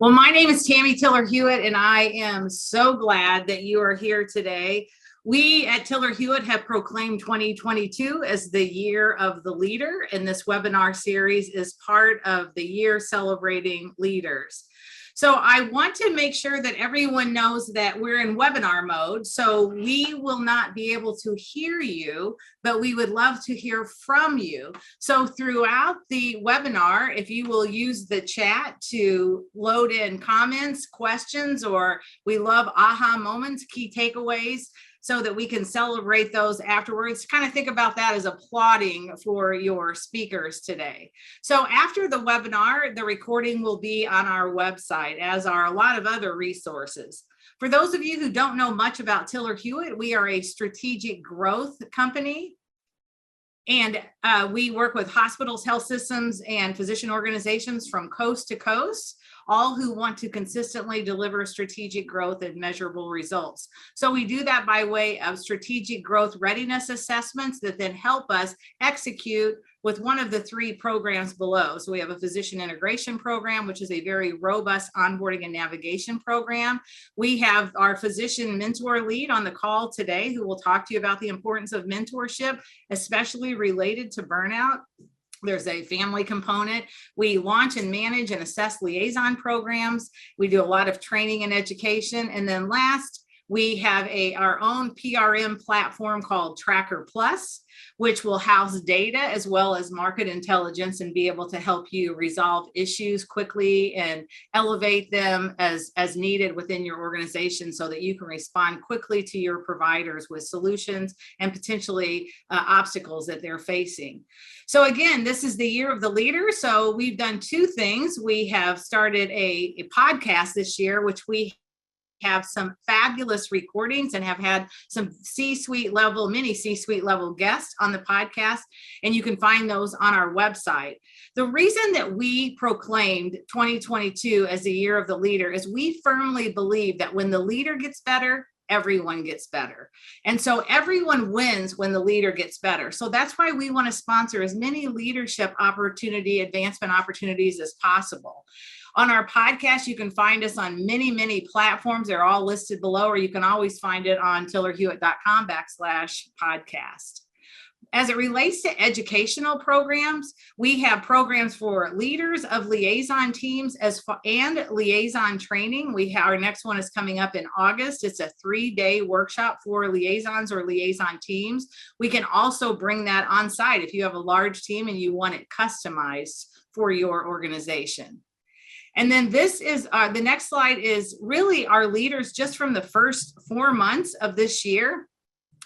Well, my name is Tammy Tiller-Hewitt, and I am so glad that you are here today. We at Tiller-Hewitt have proclaimed 2022 as the year of the leader, and this webinar series is part of the year celebrating leaders. So I want to make sure that everyone knows that we're in webinar mode, so we will not be able to hear you, but we would love to hear from you. So throughout the webinar, if you will use the chat to load in comments, questions, or we love aha moments, key takeaways, so that we can celebrate those afterwards. Kind of think about that as applauding for your speakers today. So after the webinar, the recording will be on our website, as are a lot of other resources. For those of you who don't know much about Tiller-Hewitt, we are a strategic growth company. And we work with hospitals, health systems, and physician organizations from coast to coast, all who want to consistently deliver strategic growth and measurable results. So we do that by way of strategic growth readiness assessments that then help us execute with one of the three programs below. So we have a physician integration program, which is a very robust onboarding and navigation program. We have our physician mentor lead on the call today, who will talk to you about the importance of mentorship, especially related to burnout. There's a family component. We launch and manage and assess liaison programs. We do a lot of training and education. And then last, we have our own PRM platform called Tracker Plus, which will house data as well as market intelligence and be able to help you resolve issues quickly and elevate them as needed within your organization so that you can respond quickly to your providers with solutions and potentially obstacles that they're facing. So again, this is the year of the leader. So we've done two things. We have started a podcast this year, which we have some fabulous recordings and have had some C-suite level, many C-suite level guests on the podcast, and you can find those on our website. The reason that we proclaimed 2022 as the year of the leader is we firmly believe that when the leader gets better, everyone gets better. And so everyone wins when the leader gets better. So that's why we want to sponsor as many leadership advancement opportunities as possible. On our podcast, you can find us on many, many platforms. They're all listed below, or you can always find it on tillerhewitt.com/podcast. As it relates to educational programs, we have programs for leaders of liaison teams and liaison training. Our next one is coming up in August. It's a 3-day workshop for liaisons or liaison teams. We can also bring that on site if you have a large team and you want it customized for your organization. And then this is the next slide is really our leaders just from the first 4 months of this year.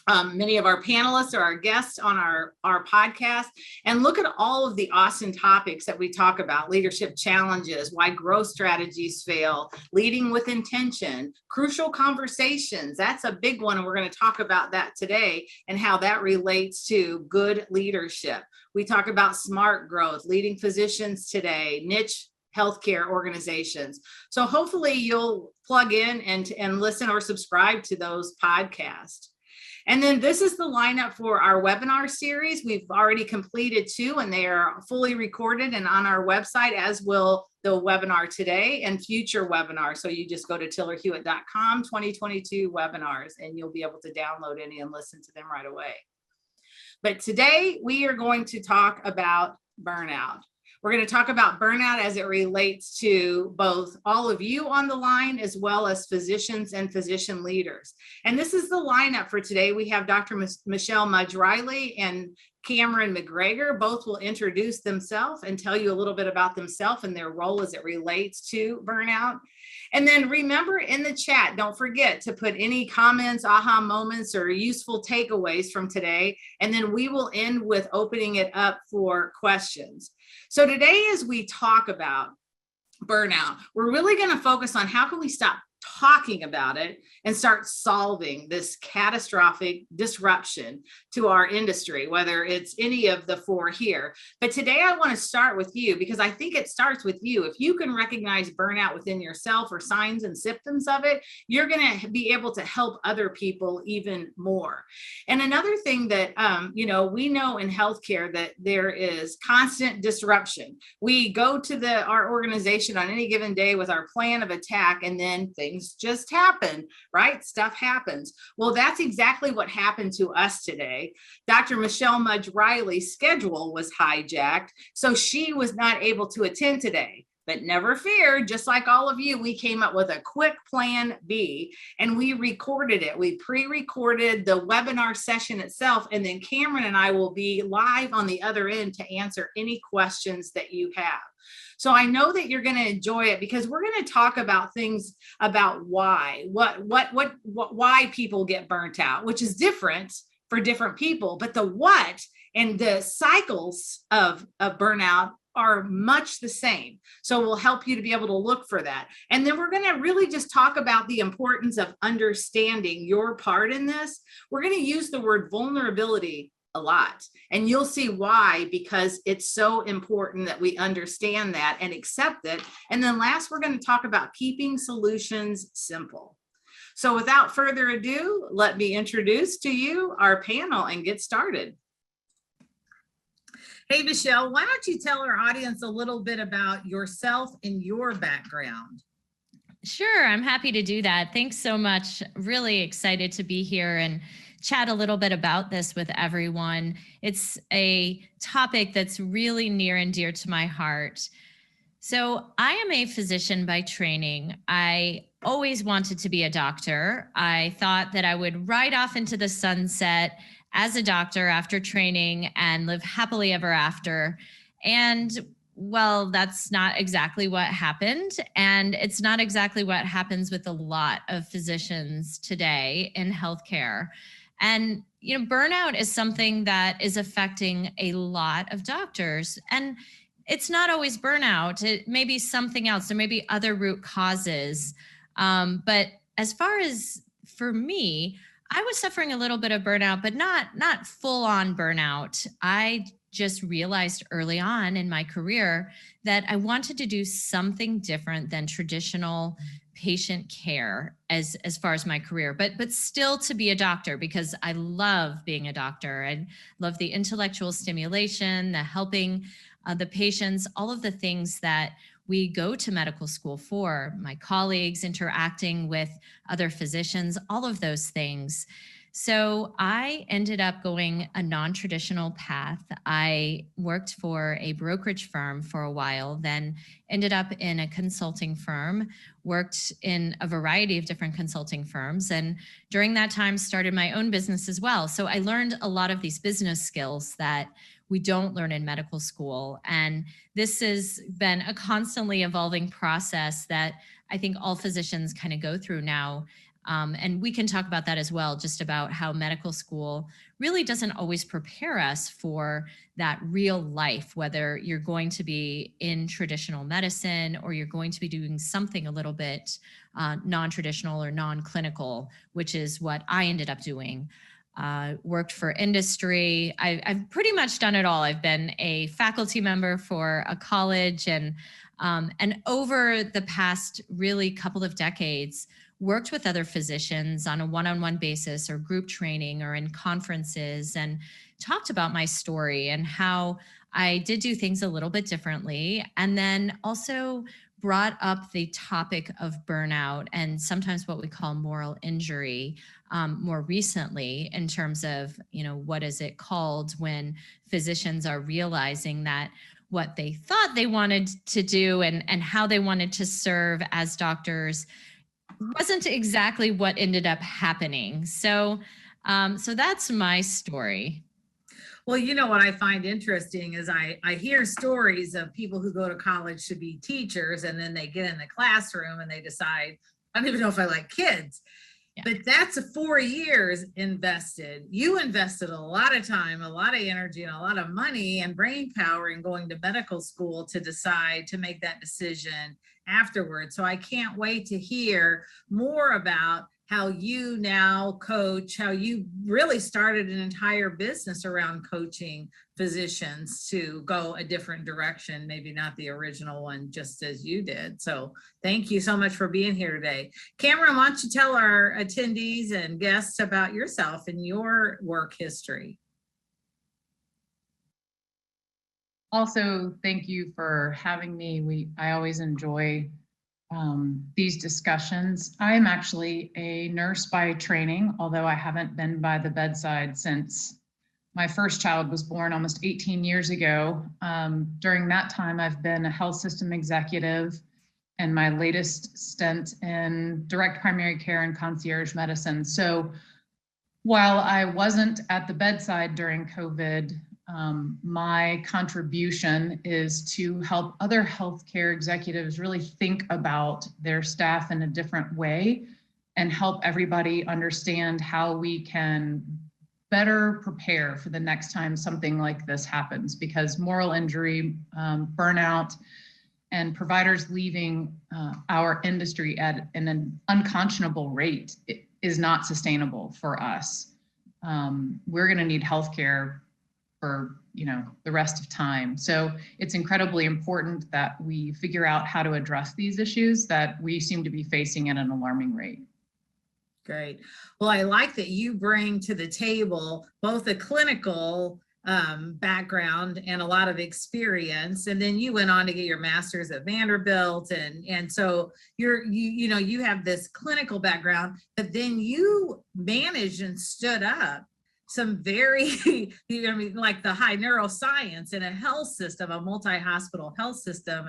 Many of our panelists are our guests on our podcast, and look at all of the awesome topics that we talk about: leadership challenges, why growth strategies fail, leading with intention, crucial conversations. That's a big one, and we're going to talk about that today and how that relates to good leadership. We talk about smart growth, leading physicians today, niche healthcare organizations. So hopefully you'll plug in and listen or subscribe to those podcasts. And then this is the lineup for our webinar series. We've already completed 2, and they are fully recorded and on our website, as will the webinar today and future webinars. So you just go to tillerhewitt.com 2022 webinars, and you'll be able to download any and listen to them right away. But today we are going to talk about burnout. We're going to talk about burnout as it relates to both all of you on the line, as well as physicians and physician leaders. And this is the lineup for today. We have Dr. Michelle Mudge Riley and Cameron McGregor. Both will introduce themselves and tell you a little bit about themselves and their role as it relates to burnout. And then remember, in the chat, don't forget to put any comments, aha moments, or useful takeaways from today. And then we will end with opening it up for questions. So today, as we talk about burnout, we're really going to focus on how can we stop talking about it and start solving this catastrophic disruption to our industry, whether it's any of the four here. But today I want to start with you because I think it starts with you. If you can recognize burnout within yourself or signs and symptoms of it, you're going to be able to help other people even more. And another thing that, we know in healthcare that there is constant disruption. We go to our organization on any given day with our plan of attack, and then things just happen, right? Stuff happens. Well, that's exactly what happened to us today. Dr. Michelle Mudge Riley's schedule was hijacked, so she was not able to attend today. But never fear, just like all of you, we came up with a quick plan B and we recorded it. We pre-recorded the webinar session itself, and then Cameron and I will be live on the other end to answer any questions that you have. So I know that you're going to enjoy it because we're going to talk about things about why people get burnt out, which is different for different people, but the what and the cycles of burnout are much the same. So we'll help you to be able to look for that. And then we're going to really just talk about the importance of understanding your part in this. We're going to use the word vulnerability a lot, and you'll see why, because it's so important that we understand that and accept it. And then last, we're going to talk about keeping solutions simple. So without further ado, let me introduce to you our panel and get started. Hey, Michelle, why don't you tell our audience a little bit about yourself and your background? Sure, I'm happy to do that. Thanks so much. Really excited to be here and chat a little bit about this with everyone. It's a topic that's really near and dear to my heart. So I am a physician by training. I always wanted to be a doctor. I thought that I would ride off into the sunset as a doctor after training and live happily ever after. And well, that's not exactly what happened. And it's not exactly what happens with a lot of physicians today in healthcare. And, burnout is something that is affecting a lot of doctors. And it's not always burnout. It may be something else. There may be other root causes. But as far as for me, I was suffering a little bit of burnout, but not full on burnout. I just realized early on in my career that I wanted to do something different than traditional patient care as far as my career, but still to be a doctor, because I love being a doctor. I love the intellectual stimulation, the helping the patients, all of the things that we go to medical school for, my colleagues, interacting with other physicians, all of those things. So I ended up going a non-traditional path. I worked for a brokerage firm for a while, then ended up in a consulting firm, worked in a variety of different consulting firms, and during that time started my own business as well. So I learned a lot of these business skills that we don't learn in medical school. And this has been a constantly evolving process that I think all physicians kind of go through now. And we can talk about that as well, just about how medical school really doesn't always prepare us for that real life, whether you're going to be in traditional medicine or you're going to be doing something a little bit non-traditional or non-clinical, which is what I ended up doing. Worked for industry. I've pretty much done it all. I've been a faculty member for a college, and over the past really couple of decades, worked with other physicians on a one-on-one basis or group training or in conferences, and talked about my story and how I did do things a little bit differently. And then also brought up the topic of burnout and sometimes what we call moral injury more recently, in terms of, what is it called when physicians are realizing that what they thought they wanted to do and how they wanted to serve as doctors wasn't exactly what ended up happening. So that's my story. Well, what I find interesting is I hear stories of people who go to college to be teachers, and then they get in the classroom and they decide, I don't even know if I like kids. Yeah. But that's 4 years invested. You invested a lot of time, a lot of energy, and a lot of money and brain power in going to medical school to decide to make that decision afterwards. So I can't wait to hear more about how you now coach, how you really started an entire business around coaching physicians to go a different direction, maybe not the original one, just as you did. So thank you so much for being here today. Cameron, why don't you tell our attendees and guests about yourself and your work history? Also, thank you for having me. I always enjoy these discussions. I am actually a nurse by training, although I haven't been by the bedside since my first child was born almost 18 years ago. During that time, I've been a health system executive, and my latest stint in direct primary care and concierge medicine. So while I wasn't at the bedside during COVID, my contribution is to help other healthcare executives really think about their staff in a different way and help everybody understand how we can better prepare for the next time something like this happens, because moral injury, burnout, and providers leaving our industry at an unconscionable rate is not sustainable for us. We're going to need healthcare for the rest of time. So it's incredibly important that we figure out how to address these issues that we seem to be facing at an alarming rate. Great. Well, I like that you bring to the table both a clinical background and a lot of experience, and then you went on to get your master's at Vanderbilt, and so you have this clinical background, but then you managed and stood up some very, like the high neuroscience in a health system, a multi-hospital health system,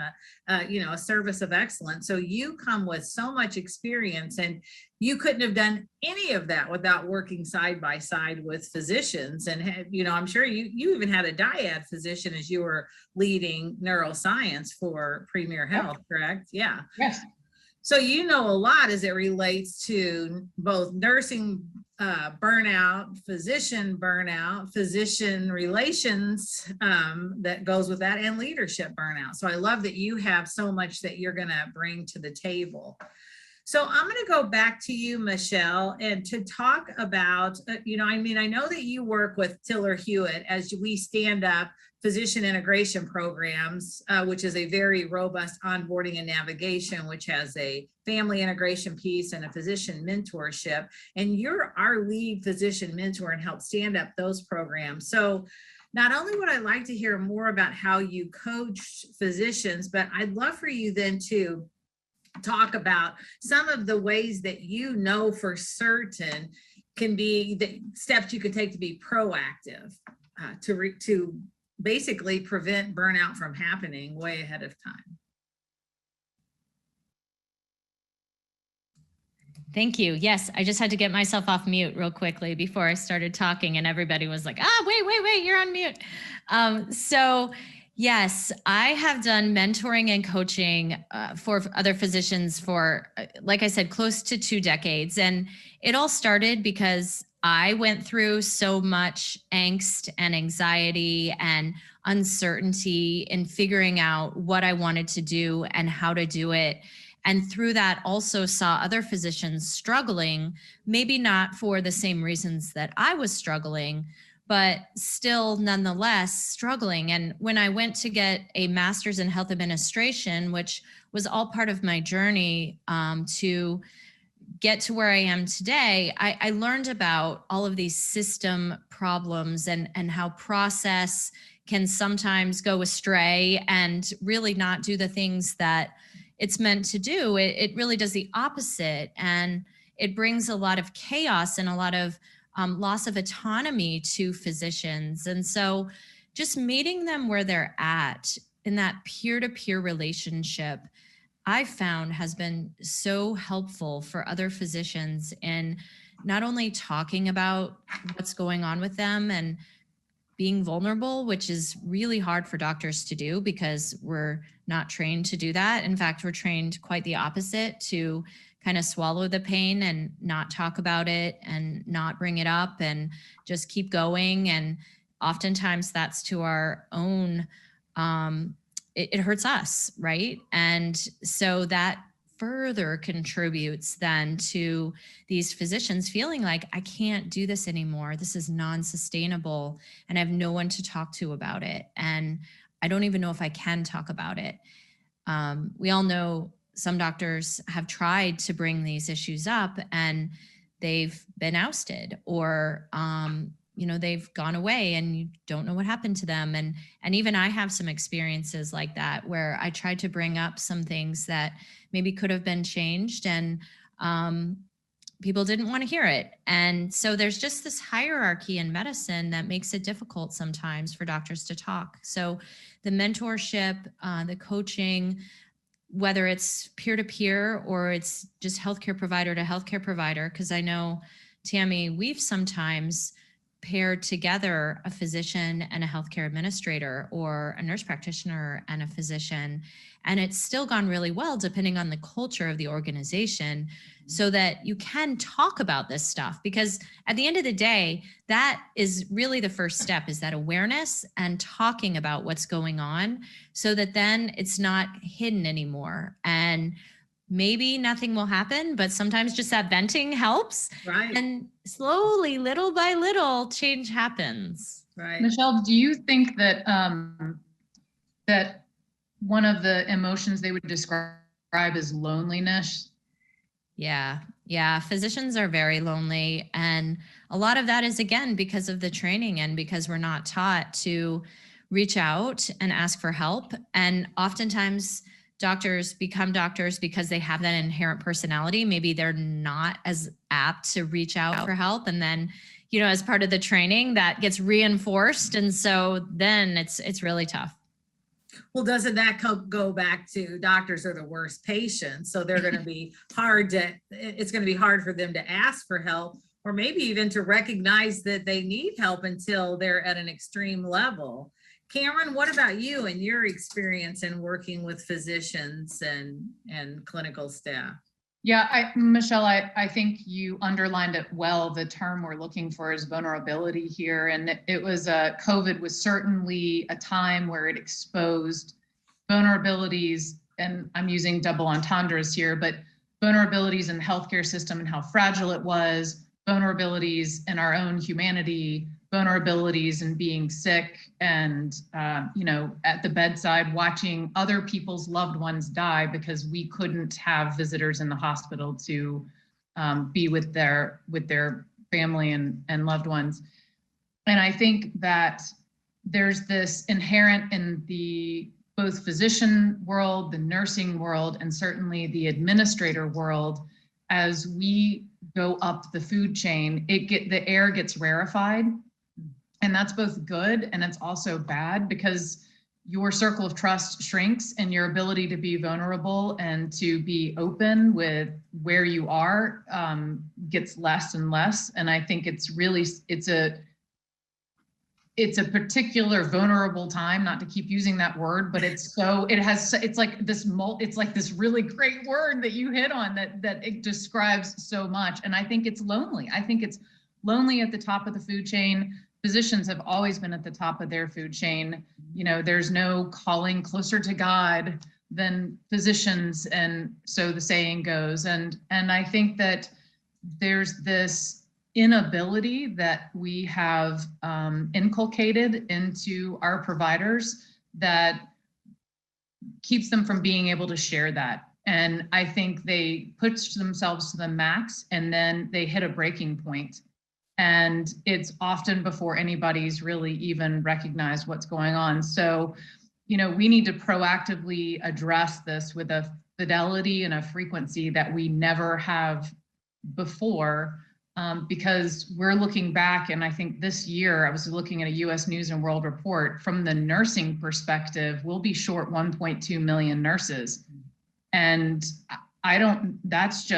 a service of excellence. So you come with so much experience, and you couldn't have done any of that without working side by side with physicians. And, I'm sure you even had a dyad physician as you were leading neuroscience for Premier Health, correct? Yeah. Yes. So a lot as it relates to both nursing burnout, physician relations that goes with that, and leadership burnout. So I love that you have so much that you're going to bring to the table. So I'm going to go back to you, Michelle, and to talk about, I know that you work with Tiller-Hewitt as we stand up physician integration programs, which is a very robust onboarding and navigation, which has a family integration piece and a physician mentorship. And you're our lead physician mentor and help stand up those programs. So not only would I like to hear more about how you coach physicians, but I'd love for you then to talk about some of the ways that for certain can be the steps you could take to be proactive to basically prevent burnout from happening way ahead of time. Thank you. Yes, I just had to get myself off mute real quickly before I started talking, and everybody was like, wait, you're on mute. So yes, I have done mentoring and coaching for other physicians for, like I said, close to 2 decades. And it all started because I went through so much angst and anxiety and uncertainty in figuring out what I wanted to do and how to do it. And through that, also saw other physicians struggling, maybe not for the same reasons that I was struggling, but still nonetheless struggling. And when I went to get a master's in health administration, which was all part of my journey to get to where I am today, I learned about all of these system problems and how process can sometimes go astray and really not do the things that it's meant to do. It really does the opposite. And it brings a lot of chaos and a lot of loss of autonomy to physicians. And so just meeting them where they're at in that peer-to-peer relationship, I found has been so helpful for other physicians in not only talking about what's going on with them and being vulnerable, which is really hard for doctors to do because we're not trained to do that. In fact, we're trained quite the opposite, to kind of swallow the pain and not talk about it and not bring it up and just keep going. And oftentimes that's to our own it hurts us, right? And so that further contributes then to these physicians feeling like, I can't do this anymore. This is non-sustainable, and I have no one to talk to about it. And I don't even know if I can talk about it. We all know some doctors have tried to bring these issues up and they've been ousted, or they've gone away and you don't know what happened to them. And even I have some experiences like that where I tried to bring up some things that maybe could have been changed, and people didn't want to hear it. And so there's just this hierarchy in medicine that makes it difficult sometimes for doctors to talk. So the mentorship, the coaching, whether it's peer-to-peer or it's just healthcare provider to healthcare provider, because I know, Tammy, we've sometimes paired together a physician and a healthcare administrator, or a nurse practitioner and a physician, and it's still gone really well depending on the culture of the organization, so that you can talk about this stuff. Because at the end of the day, that is really the first step, is that awareness and talking about what's going on, so that then it's not hidden anymore. And maybe nothing will happen, but sometimes just that venting helps. Right. And slowly, little by little, change happens. Right. Michelle, do you think that that one of the emotions they would describe is loneliness? Yeah. Physicians are very lonely. And a lot of that is, again, because of the training and because we're not taught to reach out and ask for help. And oftentimes doctors become doctors because they have that inherent personality. Maybe they're not as apt to reach out for help. And then, as part of the training, that gets reinforced. And so then it's really tough. Well, doesn't that go back to doctors are the worst patients? So they're going to be it's going to be hard for them to ask for help, or maybe even to recognize that they need help until they're at an extreme level. Cameron, what about you and your experience in working with physicians and clinical staff? Yeah, Michelle, I think you underlined it well. The term we're looking for is vulnerability here. And it was COVID was certainly a time where it exposed vulnerabilities, and I'm using double entendres here, but vulnerabilities in the healthcare system and how fragile it was, vulnerabilities in our own humanity, vulnerabilities in being sick and, at the bedside watching other people's loved ones die because we couldn't have visitors in the hospital to be with their family and loved ones. And I think that there's this inherent in the both physician world, the nursing world, and certainly the administrator world, as we go up the food chain, the air gets rarefied. And that's both good and it's also bad, because your circle of trust shrinks and your ability to be vulnerable and to be open with where you are gets less and less. And I think it's a particular vulnerable time, not to keep using that word, but it's like this really great word that you hit on that it describes so much. And I think it's lonely. I think it's lonely at the top of the food chain. Physicians have always been at the top of their food chain. There's no calling closer to God than physicians. And so the saying goes. And I think that there's this inability that we have inculcated into our providers that keeps them from being able to share that. And I think they push themselves to the max and then they hit a breaking point. And it's often before anybody's really even recognized what's going on. So, we need to proactively address this with a fidelity and a frequency that we never have before, because we're looking back. And I think this year, I was looking at a US News and World Report, from the nursing perspective, we'll be short 1.2 million nurses. And that's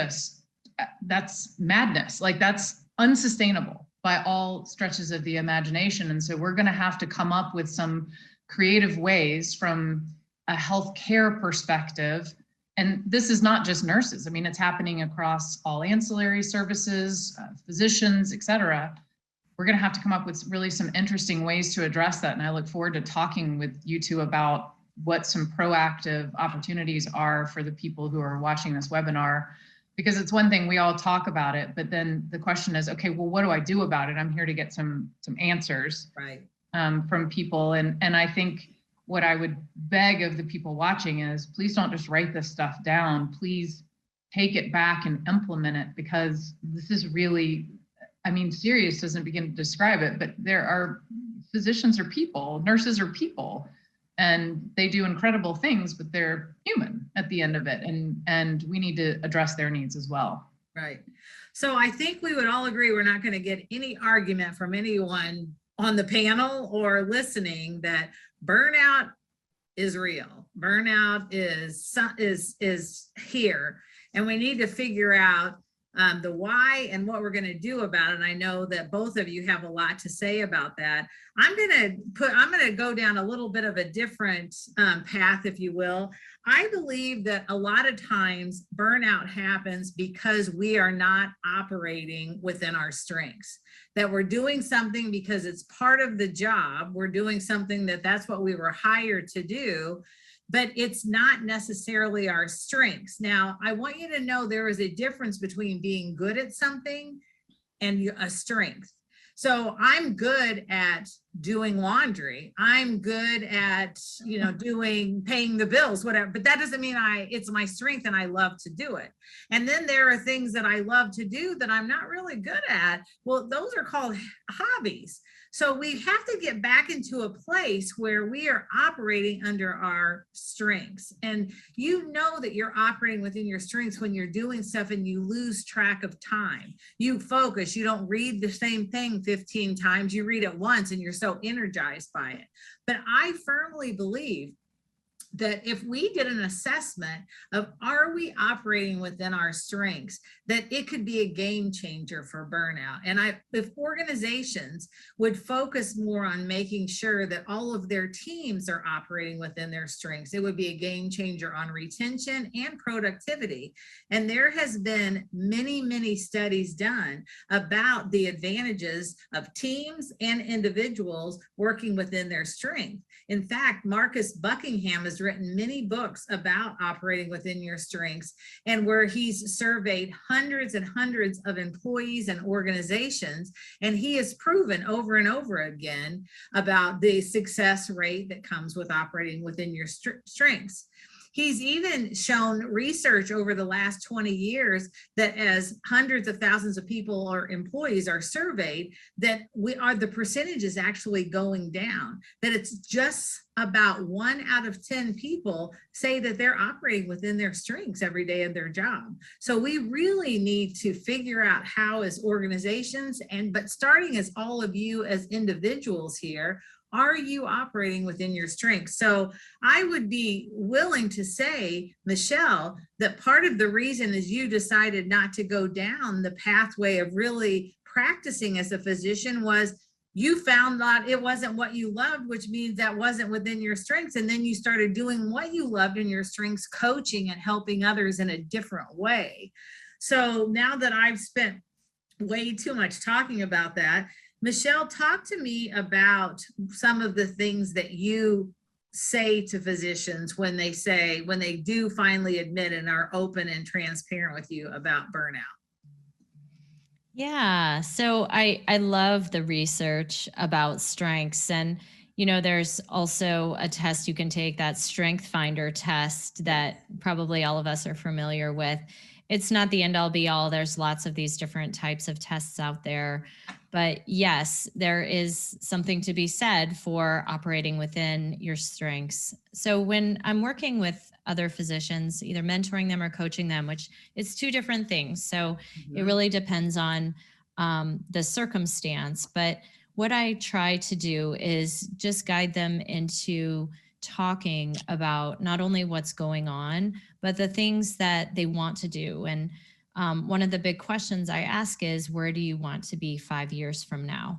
madness. Like, that's unsustainable by all stretches of the imagination. And so we're going to have to come up with some creative ways from a healthcare perspective. And this is not just nurses. I mean, it's happening across all ancillary services, physicians, et cetera. We're going to have to come up with really some interesting ways to address that. And I look forward to talking with you two about what some proactive opportunities are for the people who are watching this webinar. Because it's one thing, we all talk about it, but then the question is, okay, well, what do I do about it? I'm here to get some answers from people. And I think what I would beg of the people watching is, please don't just write this stuff down. Please take it back and implement it, because this is really, I mean, serious doesn't begin to describe it, but there are physicians are people, nurses are people, and they do incredible things, but they're human at the end of it. And we need to address their needs as well. Right. So I think we would all agree we're not going to get any argument from anyone on the panel or listening that burnout is real. Burnout is here, and we need to figure out the why and what we're going to do about it. And I know that both of you have a lot to say about that. I'm going to go down a little bit of a different path, if you will. I believe that a lot of times burnout happens because we are not operating within our strengths, that we're doing something because it's part of the job. We're doing something that's what we were hired to do, but it's not necessarily our strengths. Now, I want you to know there is a difference between being good at something and a strength. So I'm good at doing laundry. I'm good at, paying the bills, whatever, but that doesn't mean it's my strength and I love to do it. And then there are things that I love to do that I'm not really good at. Well, those are called hobbies. So we have to get back into a place where we are operating under our strengths. And you know that you're operating within your strengths when you're doing stuff and you lose track of time. You focus, you don't read the same thing 15 times, you read it once and you're so energized by it. But I firmly believe that if we did an assessment of are we operating within our strengths, that it could be a game changer for burnout. And if organizations would focus more on making sure that all of their teams are operating within their strengths, it would be a game changer on retention and productivity. And there has been many, many studies done about the advantages of teams and individuals working within their strength. In fact, Marcus Buckingham has written many books about operating within your strengths, and where he's surveyed hundreds and hundreds of employees and organizations, and he has proven over and over again about the success rate that comes with operating within your strengths. He's even shown research over the last 20 years that as hundreds of thousands of people or employees are surveyed, that the percentage is actually going down, that it's just about 1 out of 10 people say that they're operating within their strengths every day of their job. So we really need to figure out how, as organizations, but starting as all of you as individuals here, are you operating within your strengths? So I would be willing to say, Michelle, that part of the reason is you decided not to go down the pathway of really practicing as a physician was you found that it wasn't what you loved, which means that wasn't within your strengths. And then you started doing what you loved in your strengths, coaching and helping others in a different way. So now that I've spent way too much talking about that, Michelle, talk to me about some of the things that you say to physicians when they do finally admit and are open and transparent with you about burnout. Yeah, so I love the research about strengths, and there's also a test you can take, that Strength Finder test that probably all of us are familiar with. It's not the end all be all. There's lots of these different types of tests out there. But yes, there is something to be said for operating within your strengths. So when I'm working with other physicians, either mentoring them or coaching them, which it's two different things. So it really depends on the circumstance. But what I try to do is just guide them into talking about not only what's going on, but the things that they want to do. And one of the big questions I ask is, where do you want to be 5 years from now?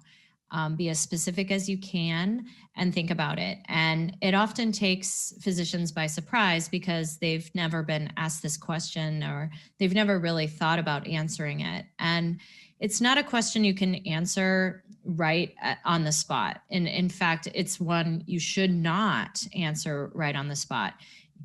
Be as specific as you can and think about it. And it often takes physicians by surprise because they've never been asked this question, or they've never really thought about answering it. And it's not a question you can answer right on the spot. And in fact, it's one you should not answer right on the spot.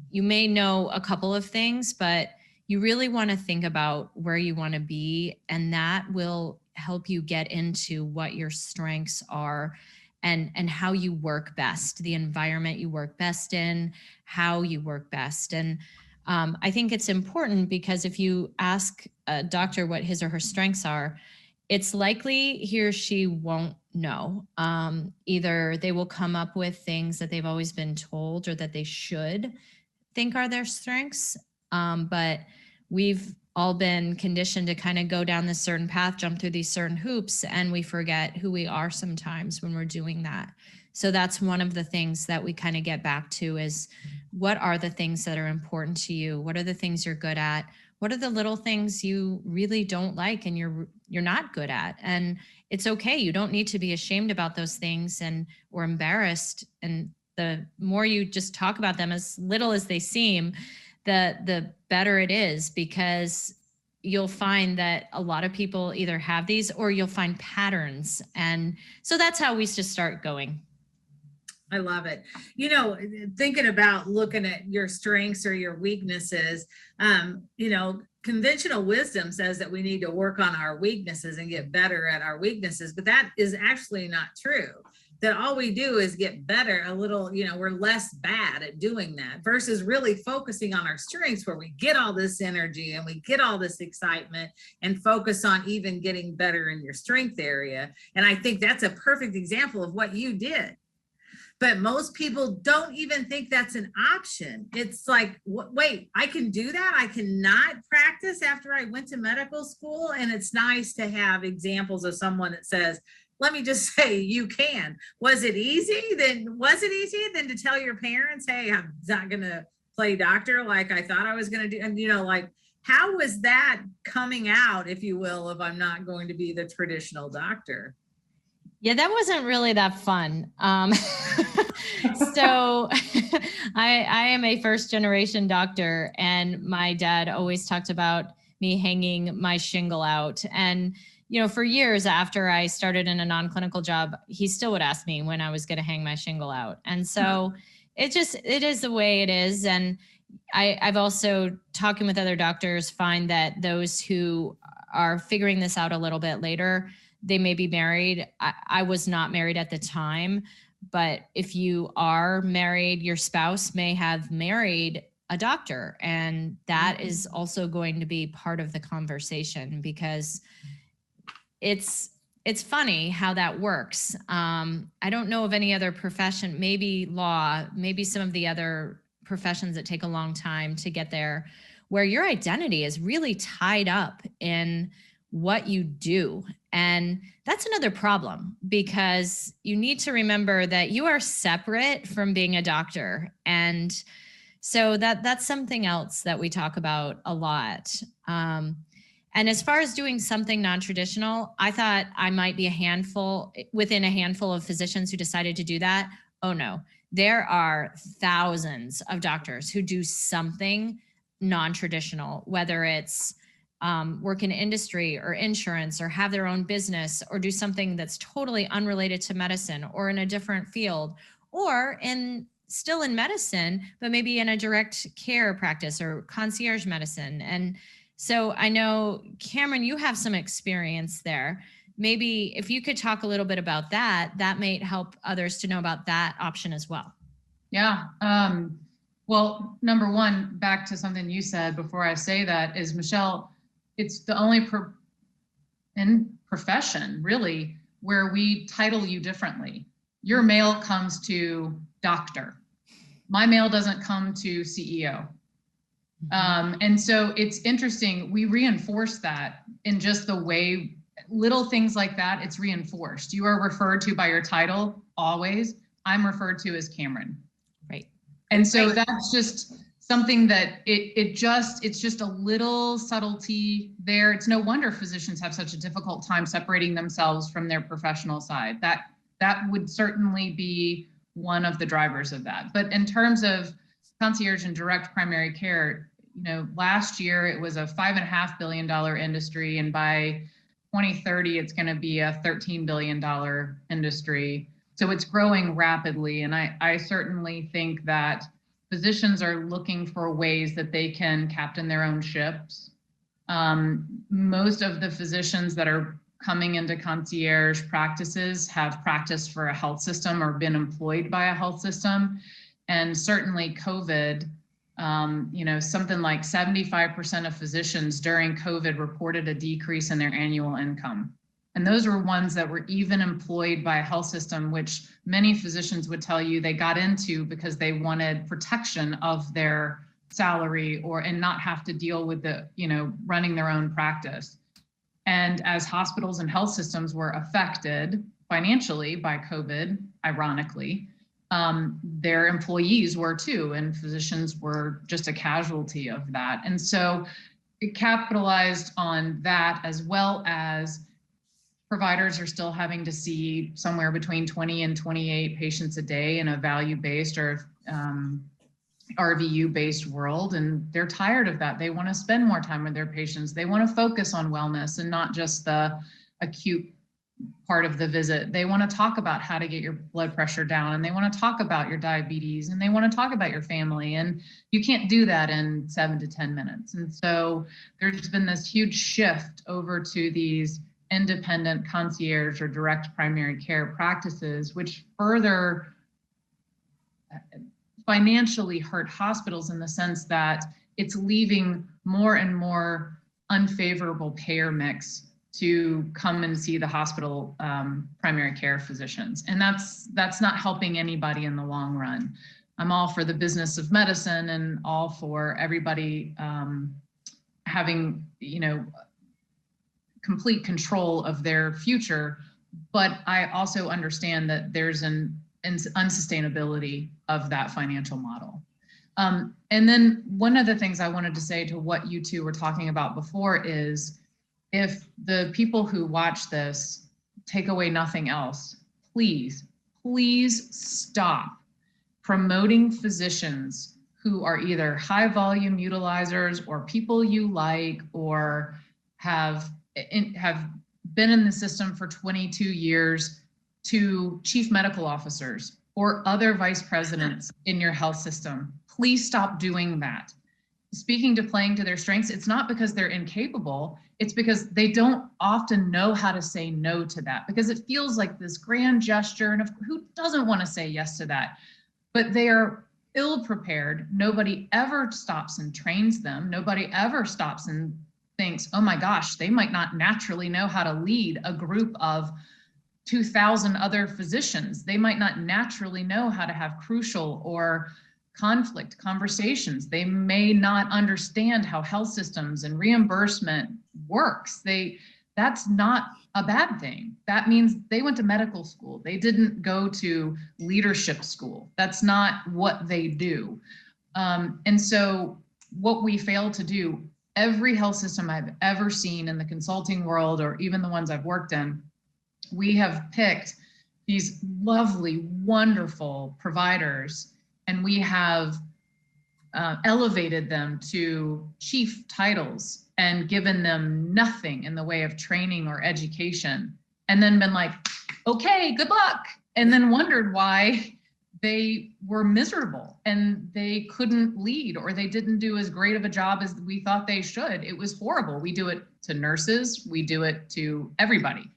You may know a couple of things, but you really want to think about where you want to be, and that will help you get into what your strengths are and how you work best, the environment you work best in, how you work best. And I think it's important because if you ask a doctor what his or her strengths are, it's likely he or she won't know. Either they will come up with things that they've always been told or that they should think are their strengths. But we've all been conditioned to kind of go down this certain path, jump through these certain hoops, and we forget who we are sometimes when we're doing that. So that's one of the things that we kind of get back to is, what are the things that are important to you? What are the things you're good at? What are the little things you really don't like and you're not good at? And it's okay. You don't need to be ashamed about those things or embarrassed. And the more you just talk about them, as little as they seem, the better it is, because you'll find that a lot of people either have these or you'll find patterns. And so that's how we just start going. I love it. Thinking about looking at your strengths or your weaknesses, conventional wisdom says that we need to work on our weaknesses and get better at our weaknesses, but that is actually not true. That all we do is get better a little, we're less bad at doing that versus really focusing on our strengths, where we get all this energy and we get all this excitement and focus on even getting better in your strength area. And I think that's a perfect example of what you did. But most people don't even think that's an option. It's like, wait, I can do that? I cannot practice after I went to medical school? And it's nice to have examples of someone that says, let me just say, you can. Was it easy? Was it easy then to tell your parents, hey, I'm not going to play doctor like I thought I was going to do? And, how was that coming out, if you will, of I'm not going to be the traditional doctor? Yeah, that wasn't really that fun. So I am a first generation doctor, and my dad always talked about me hanging my shingle out. And for years after I started in a non-clinical job, he still would ask me when I was going to hang my shingle out. And so it is the way it is. And I've also, talking with other doctors, find that those who are figuring this out a little bit later, they may be married. I was not married at the time, but if you are married, your spouse may have married a doctor. And that is also going to be part of the conversation, because it's funny how that works. I don't know of any other profession, maybe law, maybe some of the other professions that take a long time to get there, where your identity is really tied up in what you do. And that's another problem, because you need to remember that you are separate from being a doctor. And so that's something else that we talk about a lot. And as far as doing something non-traditional, I thought I might be within a handful of physicians who decided to do that. Oh no, there are thousands of doctors who do something non-traditional, whether it's work in industry or insurance, or have their own business, or do something that's totally unrelated to medicine, or in a different field, or still in medicine, but maybe in a direct care practice or concierge medicine. And so I know, Cameron, you have some experience there. Maybe if you could talk a little bit about that, that might help others to know about that option as well. Yeah. Well, number one, back to something you said before I say that, is, Michelle, it's the only profession really where we title you differently. Your mail comes to doctor. My mail doesn't come to CEO. And so it's interesting. We reinforce that in just the way, little things like that, it's reinforced. You are referred to by your title always. I'm referred to as Cameron. Right. And so that's just something that it's just a little subtlety there. It's no wonder physicians have such a difficult time separating themselves from their professional side. That would certainly be one of the drivers of that. But in terms of concierge and direct primary care, last year it was a $5.5 billion industry, and by 2030 it's going to be a $13 billion industry. So it's growing rapidly, and I certainly think that physicians are looking for ways that they can captain their own ships. Most of the physicians that are coming into concierge practices have practiced for a health system or been employed by a health system. And certainly COVID, something like 75% of physicians during COVID reported a decrease in their annual income. And those were ones that were even employed by a health system, which many physicians would tell you they got into because they wanted protection of their salary and not have to deal with running their own practice. And as hospitals and health systems were affected financially by COVID, ironically, their employees were too, and physicians were just a casualty of that. And so it capitalized on that, as well as providers are still having to see somewhere between 20 and 28 patients a day in a value-based or RVU-based world, and they're tired of that. They want to spend more time with their patients. They want to focus on wellness and not just the acute part of the visit. They want to talk about how to get your blood pressure down, and they want to talk about your diabetes, and they want to talk about your family, and you can't do that in 7 to 10 minutes. And so there's been this huge shift over to these independent concierge or direct primary care practices, which further financially hurt hospitals in the sense that it's leaving more and more unfavorable payer mix to come and see the hospital primary care physicians. And that's not helping anybody in the long run. I'm all for the business of medicine and all for everybody having, complete control of their future. But I also understand that there's an unsustainability of that financial model. And then one of the things I wanted to say to what you two were talking about before is, if the people who watch this take away nothing else, please stop promoting physicians who are either high volume utilizers or people you like or have been in the system for 22 years to chief medical officers or other vice presidents in your health system. Please stop doing that. Speaking to playing to their strengths, it's not because they're incapable, it's because they don't often know how to say no to that, because it feels like this grand gesture, and who doesn't want to say yes to that? But they are ill prepared. Nobody ever stops and trains them. Nobody ever stops and thinks, oh my gosh, they might not naturally know how to lead a group of 2,000 other physicians. They might not naturally know how to have crucial or conflict conversations. They may not understand how health systems and reimbursement works. That's not a bad thing. That means they went to medical school. They didn't go to leadership school. That's not what they do. And so what we fail to do, every health system I've ever seen in the consulting world, or even the ones I've worked in, we have picked these lovely, wonderful providers, and we have elevated them to chief titles and given them nothing in the way of training or education, and then been like, okay, good luck, and then wondered why they were miserable and they couldn't lead, or they didn't do as great of a job as we thought they should. It was horrible. We do it to nurses. We do it to everybody.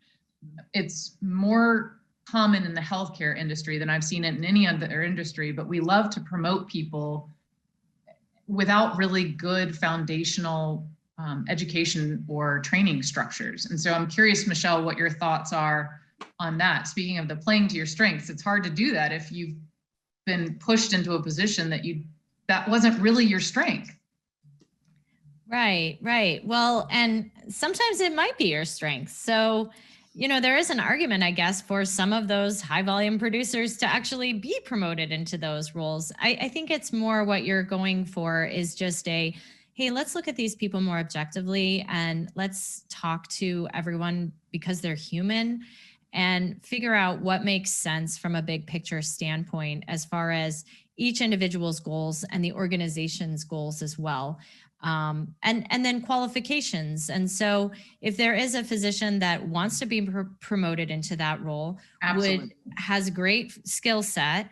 It's more common in the healthcare industry than I've seen it in any other industry, but we love to promote people without really good foundational education or training structures. And so I'm curious, Michelle, what your thoughts are on that. Speaking of the playing to your strengths, it's hard to do that if you've been pushed into a position that wasn't really your strength. Right. Well, and sometimes it might be your strength. So there is an argument, I guess, for some of those high volume producers to actually be promoted into those roles. I think it's more what you're going for is just hey, let's look at these people more objectively and let's talk to everyone because they're human and figure out what makes sense from a big picture standpoint as far as each individual's goals and the organization's goals as well. And then qualifications. And so if there is a physician that wants to be promoted into that role, has great skill set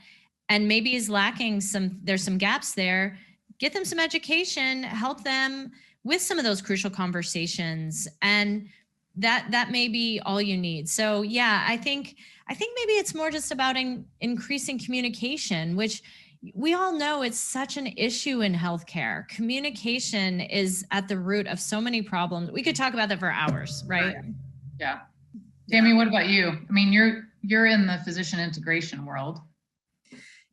and maybe is lacking there's some gaps there, get them some education, help them with some of those crucial conversations. And that may be all you need. So yeah, I think maybe it's more just about increasing communication, which we all know it's such an issue in healthcare. Communication is at the root of so many problems. We could talk about that for hours, right? Yeah. Tammy, what about you? I mean, you're in the physician integration world.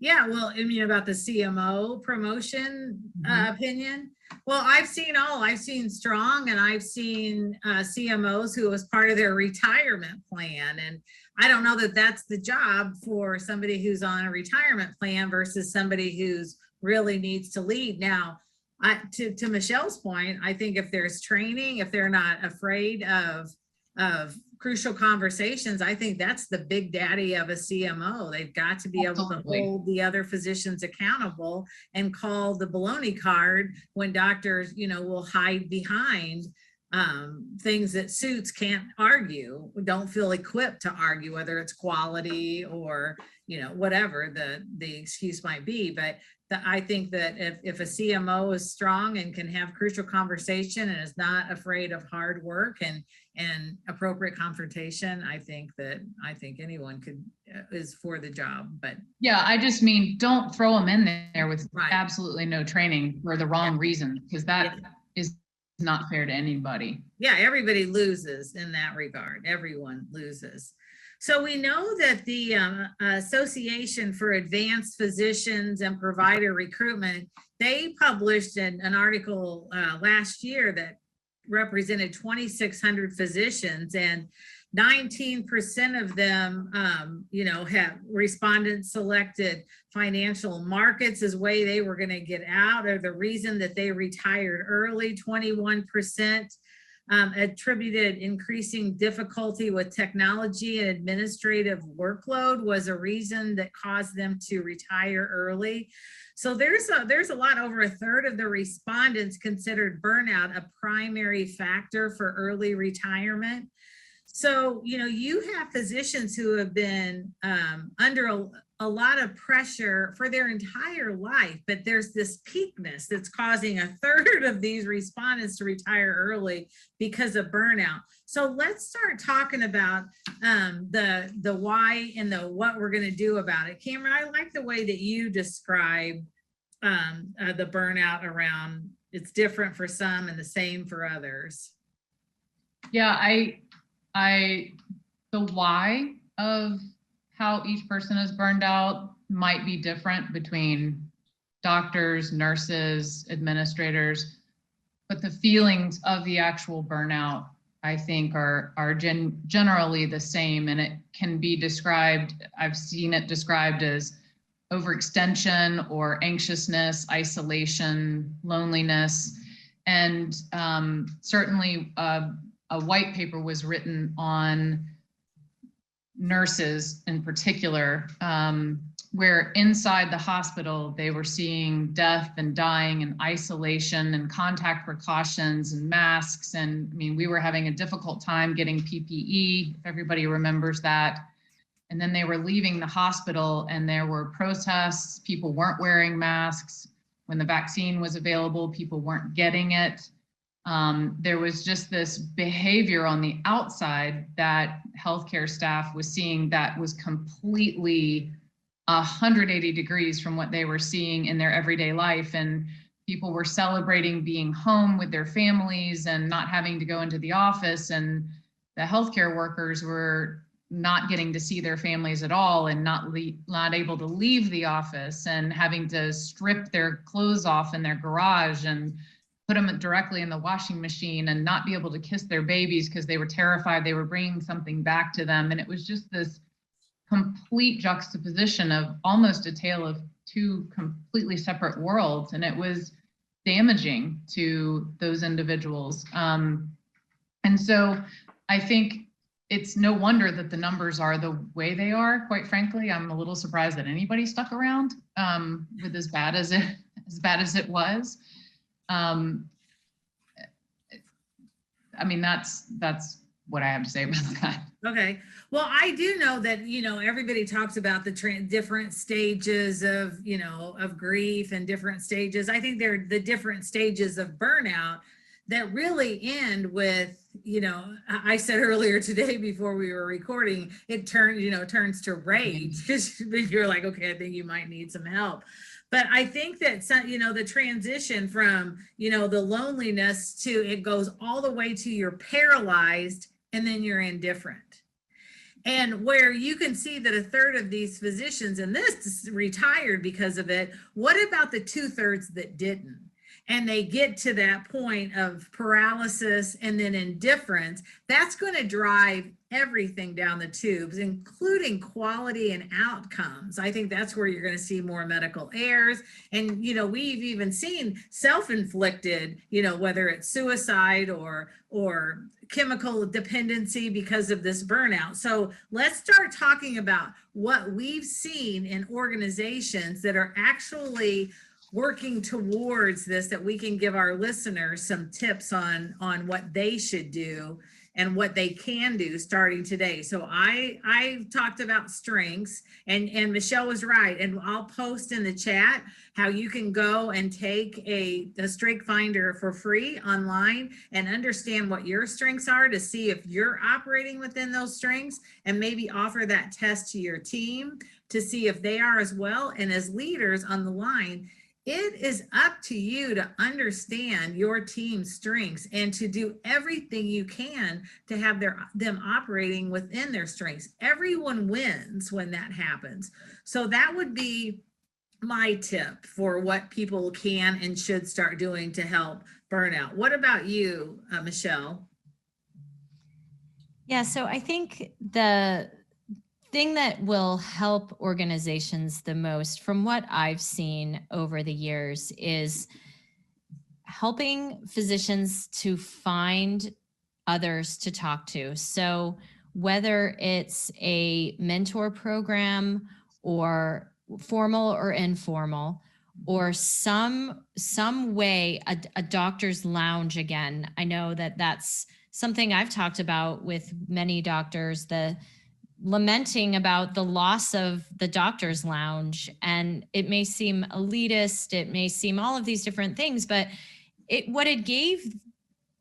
Yeah, well, I mean, about the CMO promotion opinion. Well, I've seen strong and I've seen CMOs who was part of their retirement plan. And I don't know that that's the job for somebody who's on a retirement plan versus somebody who's really needs to lead. Now, to Michelle's point, I think if there's training, if they're not afraid of crucial conversations, I think that's the big daddy of a CMO. They've got to be able to hold the other physicians accountable and call the baloney card when doctors, will hide behind things that suits can't argue, don't feel equipped to argue, whether it's quality or, whatever the excuse might be. But I think that if a CMO is strong and can have crucial conversation and is not afraid of hard work and appropriate confrontation, I think anyone is for the job. But yeah, I just mean, don't throw them in there with absolutely no training for the wrong reason, because that is not fair to anybody. Yeah, everybody loses in that regard. Everyone loses. So we know that the Association for Advanced Physicians and Provider Recruitment, they published an article last year that represented 2,600 physicians, and 19% of them, have respondents selected financial markets as way they were going to get out, or the reason that they retired early. 21% attributed increasing difficulty with technology and administrative workload was a reason that caused them to retire early. So there's a lot. Over a third of the respondents considered burnout a primary factor for early retirement. So, you have physicians who have been under a lot of pressure for their entire life, but there's this peakness that's causing a third of these respondents to retire early because of burnout. So let's start talking about the why and the what we're going to do about it. Cameron, I like the way that you describe the burnout around it's different for some and the same for others. Yeah, the why of how each person is burned out might be different between doctors, nurses, administrators, but the feelings of the actual burnout, I think, are generally the same, and it can be described, I've seen it described as overextension or anxiousness, isolation, loneliness, and certainly a white paper was written on nurses in particular, where inside the hospital, they were seeing death and dying and isolation and contact precautions and masks. And I mean, we were having a difficult time getting PPE, if everybody remembers that. And then they were leaving the hospital and there were protests. People weren't wearing masks. When the vaccine was available, people weren't getting it. There was just this behavior on the outside that healthcare staff was seeing that was completely 180 degrees from what they were seeing in their everyday life. And people were celebrating being home with their families and not having to go into the office. And the healthcare workers were not getting to see their families at all and not able to leave the office and having to strip their clothes off in their garage and put them directly in the washing machine and not be able to kiss their babies because they were terrified they were bringing something back to them. And it was just this complete juxtaposition of almost a tale of two completely separate worlds. And it was damaging to those individuals. And so I think it's no wonder that the numbers are the way they are. Quite frankly, I'm a little surprised that anybody stuck around with as bad as it was. I mean, that's what I have to say about that. Okay. Well, I do know that, everybody talks about the different stages of, of grief and different stages. I think they're the different stages of burnout that really end with, I said earlier today before we were recording, it turns to rage because you're like, okay, I think you might need some help. But I think that, the transition from, the loneliness to it goes all the way to you're paralyzed and then you're indifferent. And where you can see that a third of these physicians in this retired because of it, what about the 2/3 that didn't? And they get to that point of paralysis and then indifference, that's going to drive everything down the tubes, including quality and outcomes. I think that's where you're going to see more medical errors. And, we've even seen self-inflicted, whether it's suicide or chemical dependency because of this burnout. So let's start talking about what we've seen in organizations that are actually working towards this, that we can give our listeners some tips on what they should do and what they can do starting today. So I talked about strengths, and Michelle was right. And I'll post in the chat how you can go and take a strength finder for free online and understand what your strengths are to see if you're operating within those strengths, and maybe offer that test to your team to see if they are as well. And as leaders on the line, it is up to you to understand your team's strengths and to do everything you can to have them operating within their strengths. Everyone wins when that happens. So that would be my tip for what people can and should start doing to help burnout. What about you, Michelle? Yeah, so I think the thing that will help organizations the most, from what I've seen over the years, is helping physicians to find others to talk to. So whether it's a mentor program or formal or informal, or some way, a doctor's lounge again. I know that that's something I've talked about with many doctors, the lamenting about the loss of the doctor's lounge. And it may seem elitist, it may seem all of these different things, but what it gave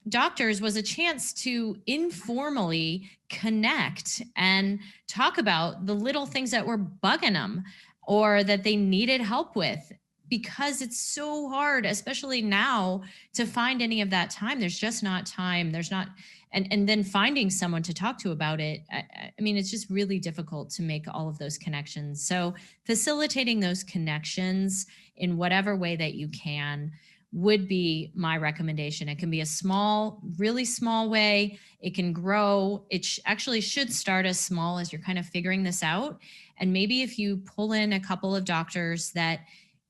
doctors was a chance to informally connect and talk about the little things that were bugging them or that they needed help with, because it's so hard, especially now, to find any of that time. There's just not time. There's not, and then finding someone to talk to about it. I mean, it's just really difficult to make all of those connections. So facilitating those connections in whatever way that you can would be my recommendation. It can be a small, really small way. It can grow. It actually should start as small as you're kind of figuring this out. And maybe if you pull in a couple of doctors that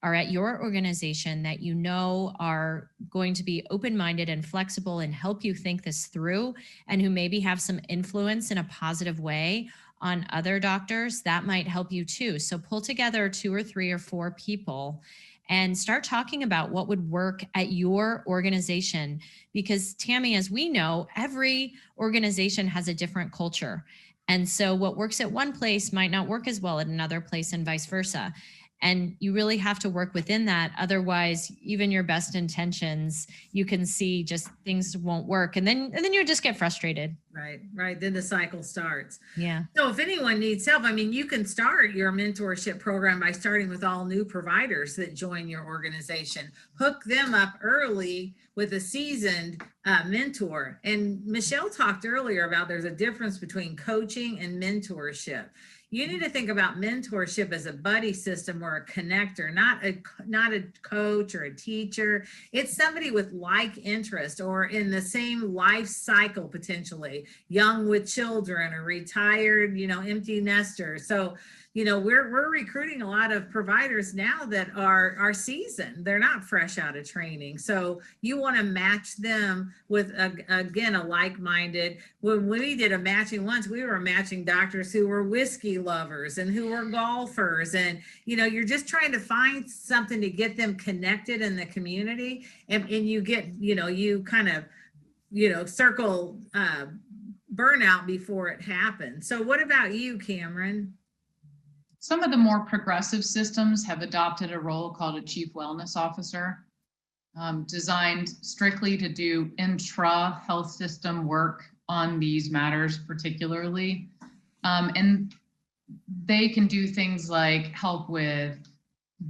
are at your organization that you know are going to be open-minded and flexible and help you think this through, and who maybe have some influence in a positive way on other doctors, that might help you too. So pull together 2 or 3 or 4 people and start talking about what would work at your organization. Because Tammy, as we know, every organization has a different culture. And so what works at one place might not work as well at another place, and vice versa. And you really have to work within that. Otherwise, even your best intentions, you can see just things won't work. And then you just get frustrated. Right. Then the cycle starts. Yeah. So if anyone needs help, I mean, you can start your mentorship program by starting with all new providers that join your organization. Hook them up early with a seasoned mentor. And Michelle talked earlier about there's a difference between coaching and mentorship. You need to think about mentorship as a buddy system or a connector, not a coach or a teacher. It's somebody with like interest or in the same life cycle, potentially young with children or retired, empty nester. So, we're recruiting a lot of providers now that are seasoned. They're not fresh out of training. So you want to match them with, again, a like-minded. When we did a matching once, we were matching doctors who were whiskey lovers and who were golfers. And, you're just trying to find something to get them connected in the community. And you get, you kind of, circle burnout before it happens. So what about you, Cameron? Some of the more progressive systems have adopted a role called a chief wellness officer, designed strictly to do intra-health system work on these matters particularly. And they can do things like help with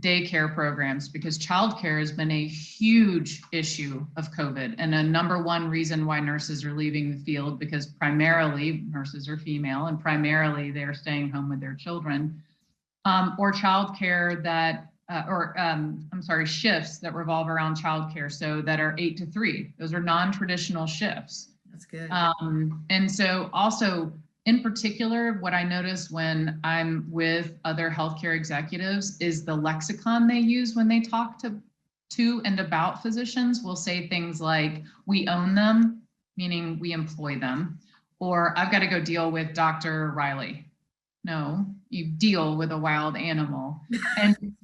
daycare programs, because childcare has been a huge issue of COVID and a #1 reason why nurses are leaving the field, because primarily nurses are female and primarily they're staying home with their children. Or childcare that, shifts that revolve around childcare. So that are 8 to 3. Those are non-traditional shifts. That's good. And so also, in particular, what I notice when I'm with other healthcare executives is the lexicon they use when they talk to and about physicians will say things like, we own them, meaning we employ them, or I've got to go deal with Dr. Riley. No, you deal with a wild animal. And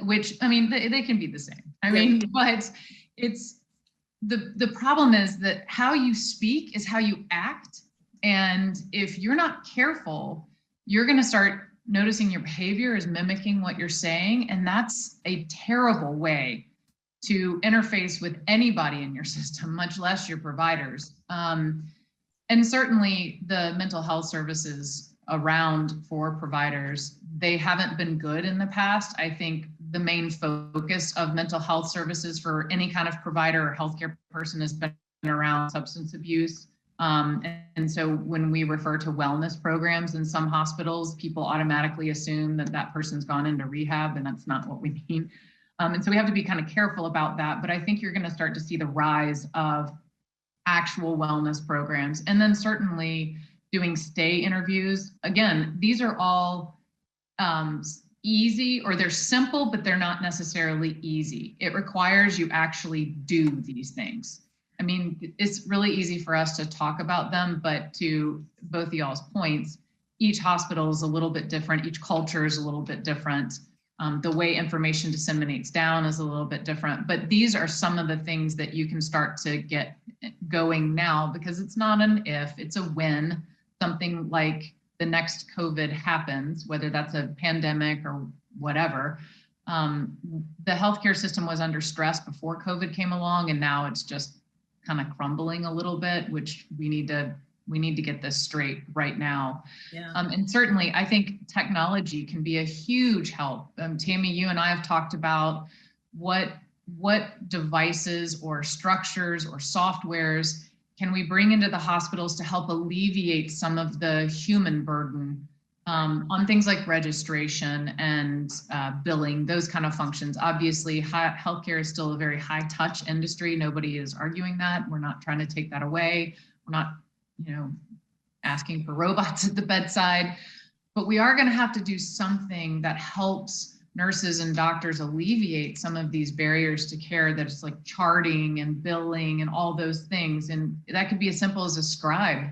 which, I mean, they can be the same. I mean, but it's the problem is that how you speak is how you act. And if you're not careful, you're going to start noticing your behavior is mimicking what you're saying. And that's a terrible way to interface with anybody in your system, much less your providers. And certainly the mental health services around for providers, they haven't been good in the past. I think the main focus of mental health services for any kind of provider or healthcare person has been around substance abuse. And so when we refer to wellness programs in some hospitals, people automatically assume that that person's gone into rehab, and that's not what we mean. And so we have to be kind of careful about that. But I think you're going to start to see the rise of actual wellness programs. And then certainly doing stay interviews. Again, these are all easy, or they're simple, but they're not necessarily easy. It requires you actually do these things. I mean, it's really easy for us to talk about them, but to both of y'all's points, each hospital is a little bit different. Each culture is a little bit different. The way information disseminates down is a little bit different, but these are some of the things that you can start to get going now, because it's not an if, it's a when something like the next COVID happens, whether that's a pandemic or whatever. The healthcare system was under stress before COVID came along, and now it's just kind of crumbling a little bit, which we need to get this straight right now. Yeah. And certainly I think technology can be a huge help. Tammy, you and I have talked about what devices or structures or softwares can we bring into the hospitals to help alleviate some of the human burden on things like registration and billing, those kind of functions. Obviously, healthcare is still a very high touch industry. Nobody is arguing that. We're not trying to take that away. We're not, asking for robots at the bedside, but we are going to have to do something that helps nurses and doctors alleviate some of these barriers to care, that it's like charting and billing and all those things. And that could be as simple as a scribe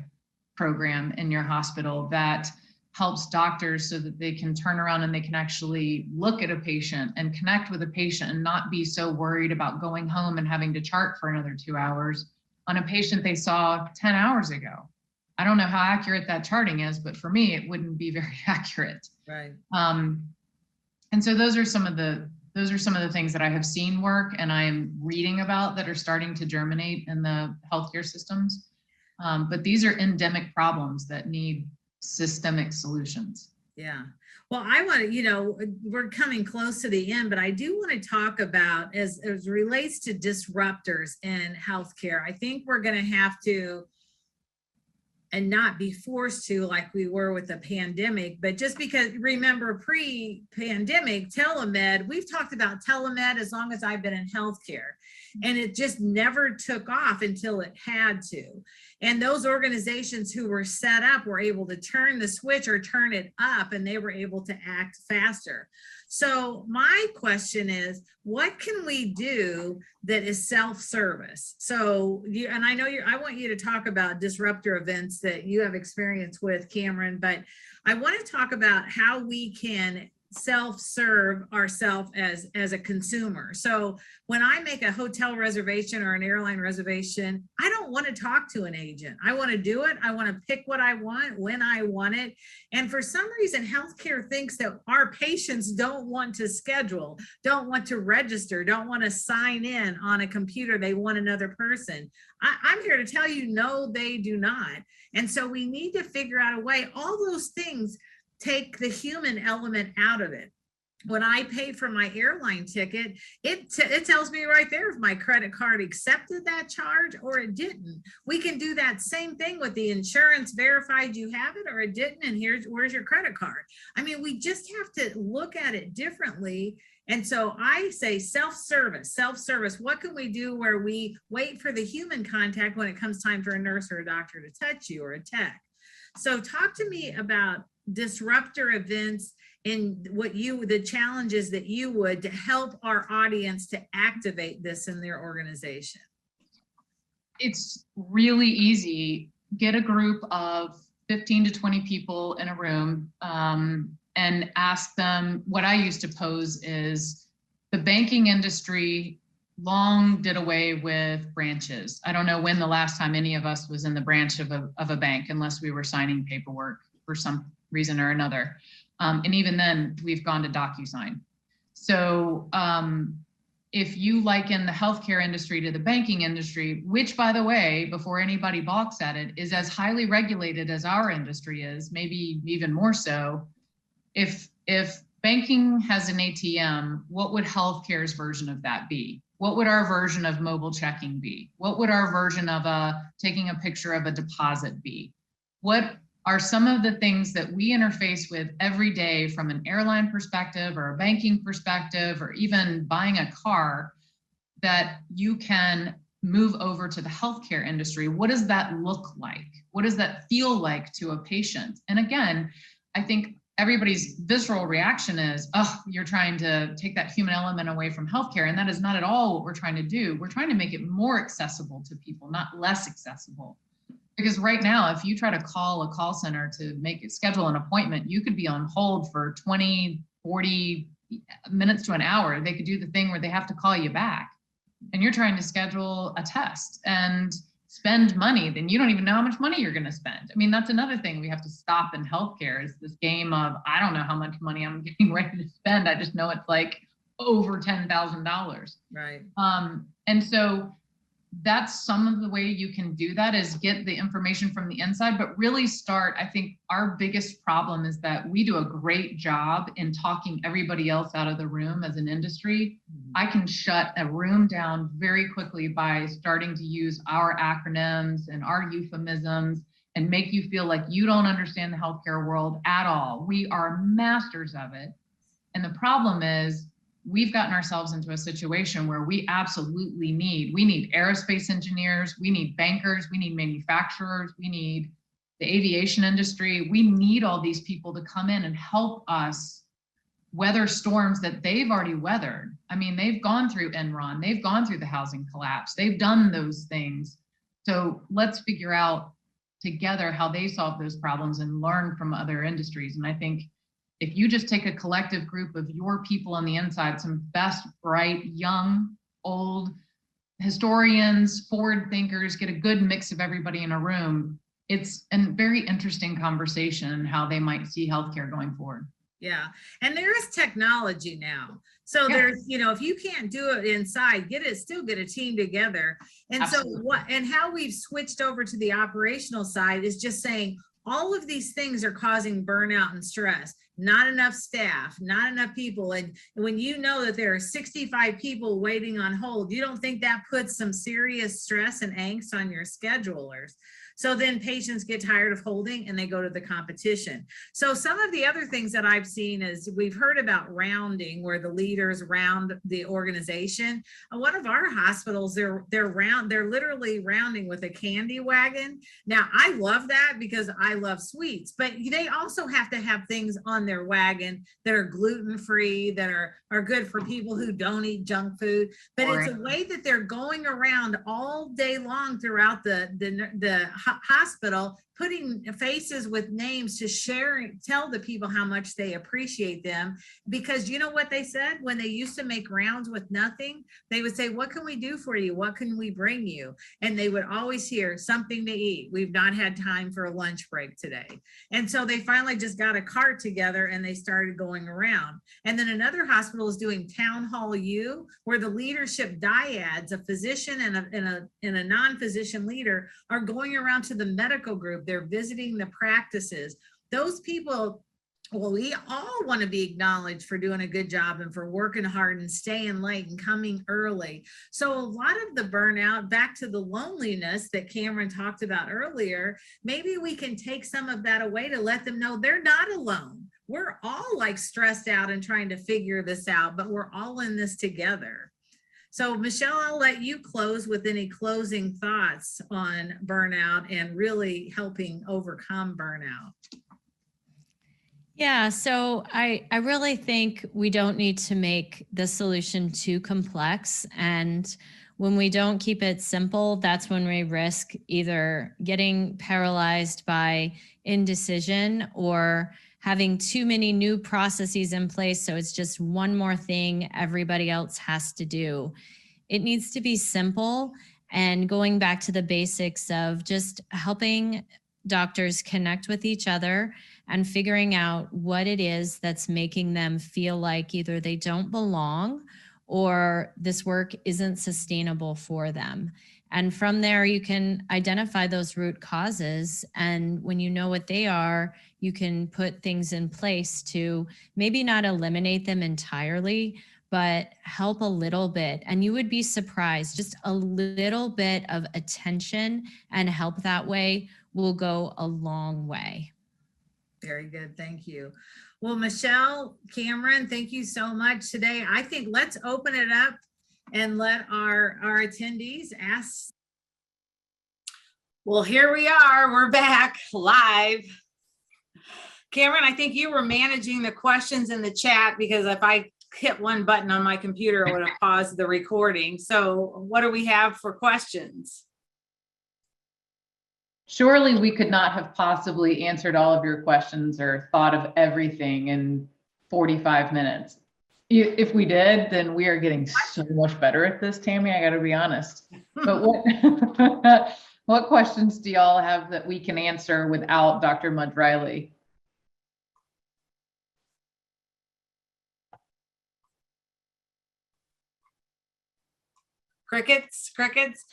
program in your hospital that helps doctors so that they can turn around and they can actually look at a patient and connect with a patient and not be so worried about going home and having to chart for another 2 hours on a patient they saw 10 hours ago. I don't know how accurate that charting is, but for me, it wouldn't be very accurate. Right. And so those are some of the things that I have seen work and I'm reading about that are starting to germinate in the healthcare systems. But these are endemic problems that need systemic solutions. Yeah. Well, I want to, we're coming close to the end, but I do want to talk about as it relates to disruptors in healthcare. I think we're going to have to and not be forced to like we were with the pandemic. But just because, remember, pre-pandemic, telemed, we've talked about telemed as long as I've been in healthcare, and it just never took off until it had to. And those organizations who were set up were able to turn the switch or turn it up, and they were able to act faster. So my question is, what can we do that is self-service? So you, and I know I want you to talk about disruptor events that you have experience with, Cameron, but I want to talk about how we can self-serve ourselves as a consumer. So when I make a hotel reservation or an airline reservation, I don't want to talk to an agent. I want to do it. I want to pick what I want when I want it. And for some reason, healthcare thinks that our patients don't want to schedule, don't want to register, don't want to sign in on a computer. They want another person. I'm here to tell you, no, they do not. And so we need to figure out a way. All those things take the human element out of it. When I paid for my airline ticket, it tells me right there if my credit card accepted that charge or it didn't. We can do that same thing with the insurance, verified you have it or it didn't, and where's your credit card. I mean, we just have to look at it differently. And so I say self-service. What can we do where we wait for the human contact when it comes time for a nurse or a doctor to touch you or a tech? So talk to me about disruptor events and the challenges that you would to help our audience to activate this in their organization. It's really easy. Get a group of 15 to 20 people in a room and ask them. What I used to pose is the banking industry long did away with branches. I don't know when the last time any of us was in the branch of a bank, unless we were signing paperwork for some reason or another. And even then, we've gone to DocuSign. So if you liken the healthcare industry to the banking industry, which, by the way, before anybody balks at it, is as highly regulated as our industry is, maybe even more so. If banking has an ATM, what would healthcare's version of that be? What would our version of mobile checking be? What would our version of taking a picture of a deposit be? What are some of the things that we interface with every day from an airline perspective or a banking perspective, or even buying a car, that you can move over to the healthcare industry? What does that look like? What does that feel like to a patient? And again, I think everybody's visceral reaction is, oh, you're trying to take that human element away from healthcare. And that is not at all what we're trying to do. We're trying to make it more accessible to people, not less accessible. Because right now, if you try to call a call center to schedule an appointment, you could be on hold for 20, 40 minutes to an hour. They could do the thing where they have to call you back. And you're trying to schedule a test and spend money, then you don't even know how much money you're going to spend. I mean, that's another thing we have to stop in healthcare, is this game of, I don't know how much money I'm getting ready to spend. I just know it's like over $10,000. Right. And so that's some of the way you can do that, is get the information from the inside, but really start. I think our biggest problem is that we do a great job in talking everybody else out of the room as an industry. I can shut a room down very quickly by starting to use our acronyms and our euphemisms and make you feel like you don't understand the healthcare world at all. We are masters of it. And the problem is, we've gotten ourselves into a situation where we absolutely need aerospace engineers, we need bankers, we need manufacturers, we need the aviation industry. We need all these people to come in and help us weather storms that they've already weathered. I mean, they've gone through Enron, they've gone through the housing collapse, they've done those things. So let's figure out together how they solve those problems and learn from other industries. And I think if you just take a collective group of your people on the inside, some best, bright, young, old historians, forward thinkers, get a good mix of everybody in a room, it's a very interesting conversation how they might see healthcare going forward. Yeah. And there is technology now. So there's, if you can't do it inside, still get a team together. And Absolutely. So how we've switched over to the operational side is just saying, all of these things are causing burnout and stress. not enough staff, not enough people. And when you know that there are 65 people waiting on hold, you don't think that puts some serious stress and angst on your schedulers. So then patients get tired of holding and they go to the competition. So some of the other things that I've seen is we've heard about rounding, where the leaders round the organization. One of our hospitals, they're literally rounding with a candy wagon. Now I love that because I love sweets, but they also have to have things on their wagon that are gluten-free, that are good for people who don't eat junk food. But it's a way that they're going around all day long throughout the hospital, putting faces with names to tell the people how much they appreciate them. Because you know what they said when they used to make rounds with nothing, they would say, what can we do for you? What can we bring you? And they would always hear something to eat. We've not had time for a lunch break today. And so they finally just got a cart together and they started going around. And then another hospital is doing Town Hall U, where the leadership dyads, a physician and a non-physician leader, are going around to the medical group. They're visiting the practices. Those people, well, we all want to be acknowledged for doing a good job and for working hard and staying late and coming early. So a lot of the burnout, back to the loneliness that Cameron talked about earlier, maybe we can take some of that away to let them know they're not alone. We're all like stressed out and trying to figure this out, but we're all in this together. So Michelle, I'll let you close with any closing thoughts on burnout and really helping overcome burnout. Yeah, so I really think we don't need to make the solution too complex. And when we don't keep it simple, that's when we risk either getting paralyzed by indecision or having too many new processes in place. So it's just one more thing everybody else has to do. It needs to be simple, and going back to the basics of just helping doctors connect with each other and figuring out what it is that's making them feel like either they don't belong or this work isn't sustainable for them. And from there, you can identify those root causes. And when you know what they are, you can put things in place to maybe not eliminate them entirely, but help a little bit. And you would be surprised, just a little bit of attention and help that way will go a long way. Very good. Thank you. Well, Michelle, Cameron, thank you so much today. I think let's open it up and let our attendees ask. Well, here we are. We're back live. Cameron, I think you were managing the questions in the chat, because if I hit one button on my computer, it would have paused the recording. So what do we have for questions? Surely we could not have possibly answered all of your questions or thought of everything in 45 minutes. If we did, then we are getting so much better at this, Tammy, I gotta be honest. But what questions do y'all have that we can answer without Dr. Mudge Riley? Crickets.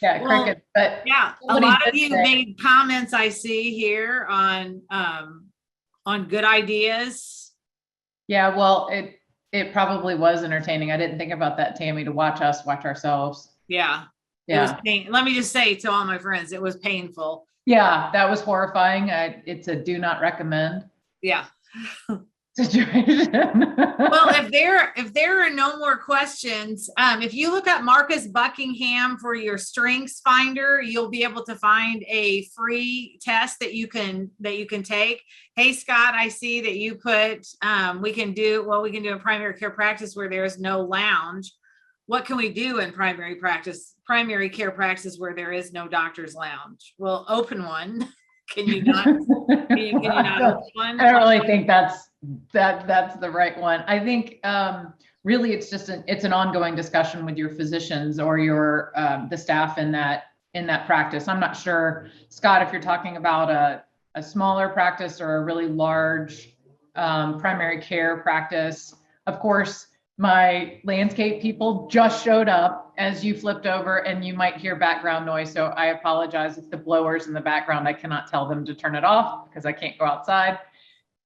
Yeah, well, crickets. But yeah, a lot of you made comments I see here on good ideas. Yeah, well, it probably was entertaining. I didn't think about that, Tammy, to watch us watch ourselves. Yeah. It was let me just say to all my friends, it was painful. Yeah, that was horrifying. It's a do not recommend. Yeah. Situation. Well, if there are no more questions, if you look up Marcus Buckingham for your strengths finder, you'll be able to find a free test that you can take. Hey, Scott, I see that you put we can do a primary care practice where there is no lounge. What can we do in primary care practice where there is no doctor's lounge? Well, open one. Can you not? Can you not open one? I don't really think that's the right one. I think really it's just it's an ongoing discussion with your physicians or your the staff in that practice. I'm not sure, Scott, if you're talking about a smaller practice or a really large primary care practice. Of course, my landscape people just showed up as you flipped over, and you might hear background noise. So I apologize if the blower's in the background. I cannot tell them to turn it off because I can't go outside.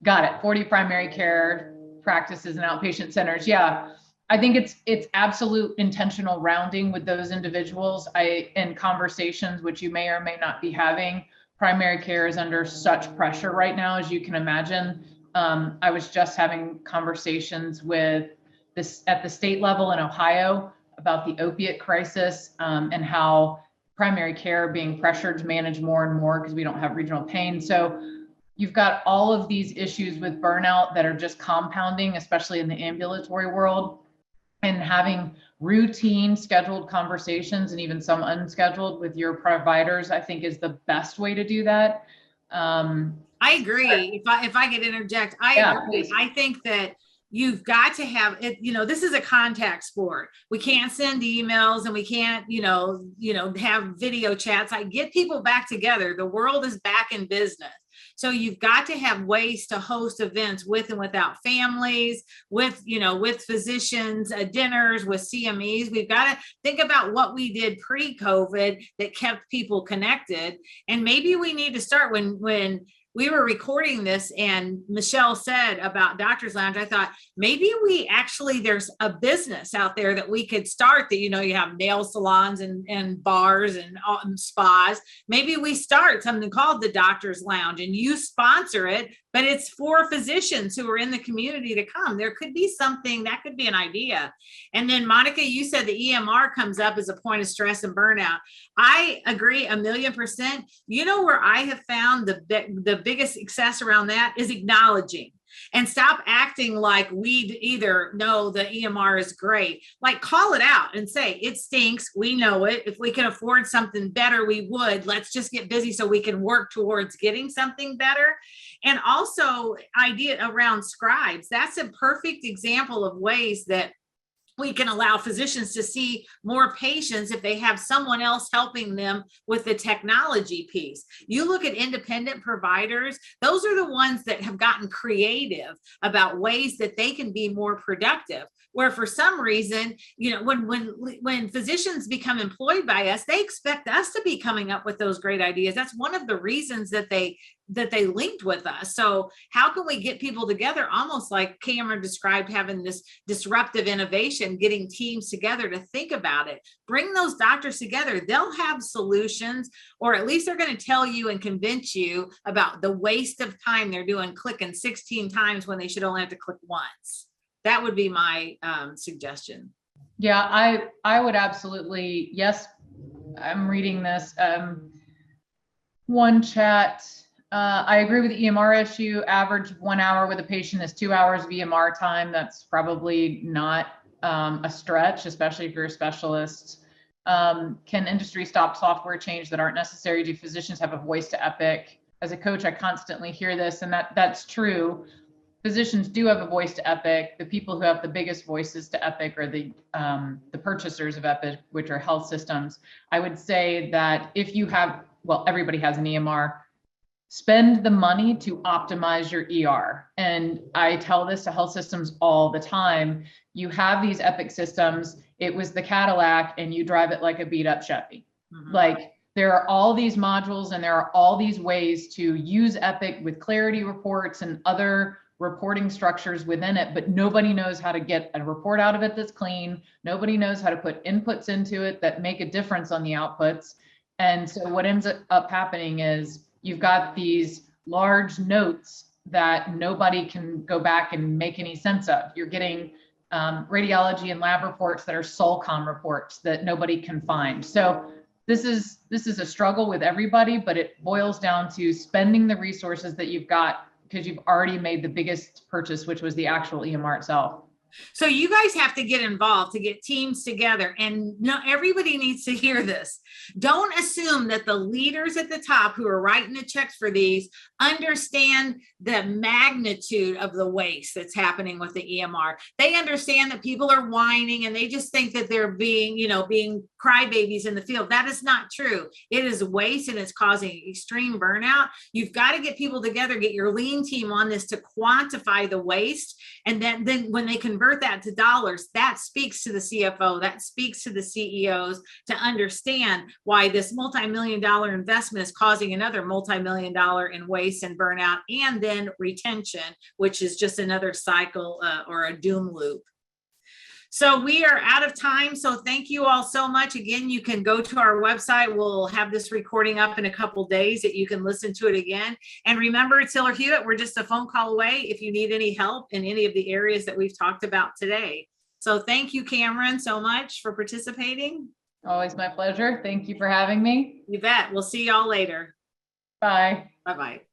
Got it. 40 primary care practices and outpatient centers. Yeah. I think it's absolute intentional rounding with those individuals. In conversations, which you may or may not be having, primary care is under such pressure right now, as you can imagine. I was just having conversations with this at the state level in Ohio about the opiate crisis, and how primary care being pressured to manage more and more because we don't have regional pain. So you've got all of these issues with burnout that are just compounding, especially in the ambulatory world, and having routine scheduled conversations and even some unscheduled with your providers, I think is the best way to do that. I agree. If I could interject, I agree. Please. I think that you've got to have it, this is a contact sport. We can't send emails and we can't, have video chats. I get people back together. The world is back in business. So you've got to have ways to host events with and without families, with physicians, dinners, with CMEs. We've got to think about what we did pre-COVID that kept people connected. And maybe we need to start when we were recording this and Michelle said about Doctor's Lounge, I thought maybe there's a business out there that we could start that, you have nail salons and bars and spas. Maybe we start something called the Doctor's Lounge and you sponsor it, but it's for physicians who are in the community to come. There could be something that could be an idea. And then Monica, you said the EMR comes up as a point of stress and burnout. I agree 1,000,000%. Where I have found the biggest success around that is acknowledging and stop acting like we either know the EMR is great, like call it out and say it stinks. We know it. If we can afford something better, we would. Let's just get busy so we can work towards getting something better. And also idea around scribes. That's a perfect example of ways that we can allow physicians to see more patients if they have someone else helping them with the technology piece. You look at independent providers, those are the ones that have gotten creative about ways that they can be more productive. Where for some reason, when physicians become employed by us, they expect us to be coming up with those great ideas. That's one of the reasons that they linked with us. So how can we get people together, almost like Cameron described, having this disruptive innovation, getting teams together to think about it, bring those doctors together. They'll have solutions, or at least they're going to tell you and convince you about the waste of time they're doing clicking 16 times when they should only have to click once. That would be my suggestion. Yeah, I would absolutely. Yes, I'm reading this. One chat. I agree with the EMR issue. Average 1 hour with a patient is 2 hours of EMR time. That's probably not a stretch, especially if you're a specialist. Can industry stop software change that aren't necessary? Do physicians have a voice to Epic? As a coach, I constantly hear this, and that's true. Physicians do have a voice to Epic. The people who have the biggest voices to Epic are the purchasers of Epic, which are health systems. I would say that if you have, everybody has an EMR, spend the money to optimize your ER. And I tell this to health systems all the time. You have these Epic systems. It was the Cadillac and you drive it like a beat up Chevy. Mm-hmm. Like there are all these modules and there are all these ways to use Epic with clarity reports and other reporting structures within it, but nobody knows how to get a report out of it that's clean. Nobody knows how to put inputs into it that make a difference on the outputs. And so what ends up happening is you've got these large notes that nobody can go back and make any sense of. You're getting radiology and lab reports that are Solcom reports that nobody can find. So this is a struggle with everybody, but it boils down to spending the resources that you've got because you've already made the biggest purchase, which was the actual EMR itself. So you guys have to get involved to get teams together, and not everybody needs to hear this. Don't assume that the leaders at the top who are writing the checks for these understand the magnitude of the waste that's happening with the EMR. They understand that people are whining and they just think that they're being crybabies in the field. That is not true. It is waste and it's causing extreme burnout. You've got to get people together, get your lean team on this to quantify the waste. And then when they can convert that to dollars, that speaks to the CFO, that speaks to the CEOs to understand why this multi-million-dollar investment is causing another multi-million-dollar in waste and burnout, and then retention, which is just another cycle or a doom loop. So we are out of time. So thank you all so much. Again, you can go to our website. We'll have this recording up in a couple days that you can listen to it again. And remember, Tiller-Hewitt, we're just a phone call away if you need any help in any of the areas that we've talked about today. So thank you, Cameron, so much for participating. Always my pleasure. Thank you for having me. You bet. We'll see y'all later. Bye. Bye-bye.